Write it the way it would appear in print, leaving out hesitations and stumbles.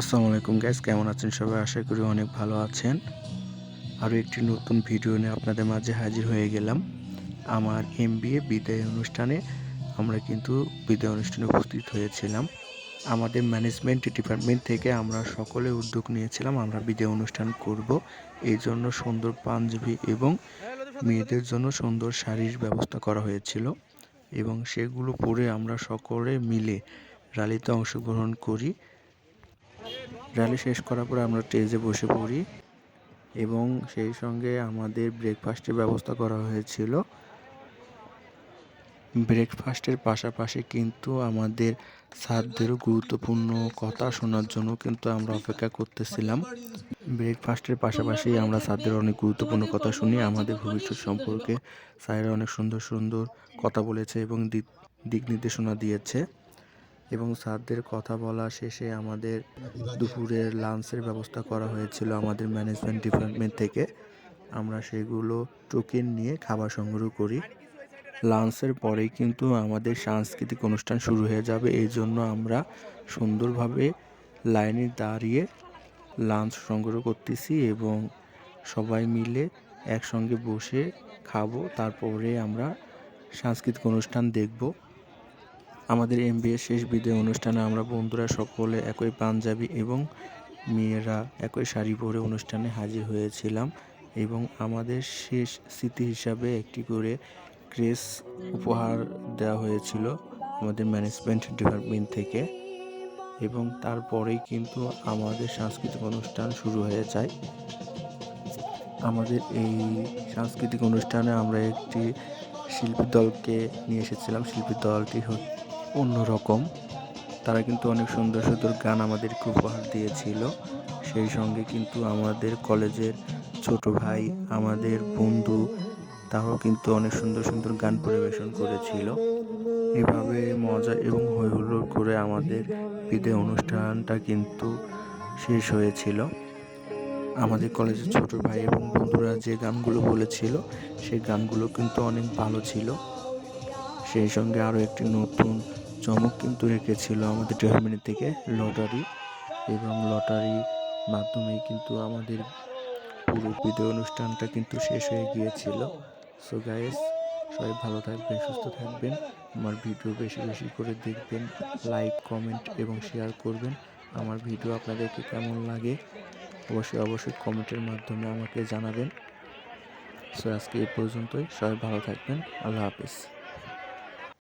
আসসালামু আলাইকুম গাইস, কেমন আছেন সবাই? আশা করি অনেক ভালো আছেন। আরও একটি নতুন ভিডিও নিয়ে আপনাদের মাঝে হাজির হয়ে গেলাম। আমার এমবিএ বিদায় অনুষ্ঠানে আমরা কিন্তু বিদায় অনুষ্ঠানে উপস্থিত হয়েছিলাম। আমাদের ম্যানেজমেন্ট ডিপার্টমেন্ট থেকে আমরা সকলে উদ্যোগ নিয়েছিলাম আমরা বিদায় অনুষ্ঠান করব। এই জন্য সুন্দর পাঞ্জাবি এবং মেয়েদের জন্য সুন্দর শাড়ির ব্যবস্থা করা হয়েছিল এবং সেগুলো পরে আমরা সকলে মিলে র্যালিতে অংশগ্রহণ করি। র্যালি শেষ করার পরে আমরা স্টেজে বসে পড়ি এবং সেই সঙ্গে আমাদের ব্রেকফাস্টের ব্যবস্থা করা হয়েছিল। ব্রেকফাস্টের পাশাপাশি কিন্তু আমাদের স্যারদেরও গুরুত্বপূর্ণ কথা শোনার জন্য কিন্তু আমরা অপেক্ষা করতেছিলাম। ব্রেকফাস্টের পাশাপাশি আমরা স্যারদের অনেক গুরুত্বপূর্ণ কথা শুনি। আমাদের ভবিষ্যৎ সম্পর্কে স্যারেরা অনেক সুন্দর সুন্দর কথা বলেছে এবং দিক নির্দেশনা দিয়েছে এবং স্যারদের কথা বলা শেষে আমাদের দুপুরের লাঞ্চের ব্যবস্থা করা হয়েছিল আমাদের ম্যানেজমেন্ট ডিপার্টমেন্ট থেকে। আমরা সেগুলো টোকেন নিয়ে খাবার সংগ্রহ করি। লাঞ্চের পরেই কিন্তু আমাদের সাংস্কৃতিক অনুষ্ঠান শুরু হয়ে যাবে, এই জন্য আমরা সুন্দরভাবে লাইনে দাঁড়িয়ে লাঞ্চ সংগ্রহ করতেছি এবং সবাই মিলে একসঙ্গে বসে খাবো। তারপরে আমরা সাংস্কৃতিক অনুষ্ঠান দেখব। আমাদের এমবিএ শেষ বিদায় অনুষ্ঠানে আমরা বন্ধুরা সকলে একই পাঞ্জাবি এবং মেয়েরা একই শাড়ি পরে অনুষ্ঠানে হাজির হয়েছিলাম এবং আমাদের শেষ স্মৃতি হিসাবে একটি করে ক্রেস উপহার দেওয়া হয়েছিল আমাদের ম্যানেজমেন্ট ডিপার্টমেন্ট থেকে এবং তারপরেই কিন্তু আমাদের সাংস্কৃতিক অনুষ্ঠান শুরু হয়ে যায়। আমাদের এই সাংস্কৃতিক অনুষ্ঠানে আমরা একটি শিল্পী দলকে নিয়ে এসেছিলাম। শিল্পী দলটি অন্যরকম, তারা কিন্তু অনেক সুন্দর সুন্দর গান আমাদেরকে উপহার দিয়েছিল। সেই সঙ্গে কিন্তু আমাদের কলেজের ছোট ভাই, আমাদের বন্ধু, তারাও কিন্তু অনেক সুন্দর সুন্দর গান পরিবেশন করেছিল। এভাবে মজা এবং হই হুল্লোড় করে আমাদের বিদায় অনুষ্ঠানটা কিন্তু শেষ হয়েছিল। আমাদের কলেজের ছোট ভাই এবং বন্ধুরা যে গানগুলো বলেছিল সেই গানগুলো কিন্তু অনেক ভালো ছিল। সেই সঙ্গে আরও একটি নতুন চমক কিন্তু রেখেছিল আমাদের ডিপার্টমেন্ট থেকে লটারি, এবং লটারির মাধ্যমেই কিন্তু আমাদের পুরো বিদায় অনুষ্ঠানটা কিন্তু শেষ হয়ে গিয়েছিল। সো গাইস, সবাই ভালো থাকবেন, সুস্থ থাকবেন, আমার ভিডিও বেশি বেশি করে দেখবেন, লাইক, কমেন্ট এবং শেয়ার করবেন। আমার ভিডিও আপনাদেরকে কেমন লাগে অবশ্যই কমেন্টের মাধ্যমে আমাকে জানাবেন। সো আজকে এই পর্যন্তই, সবাই ভালো থাকবেন, আল্লাহ হাফেজ।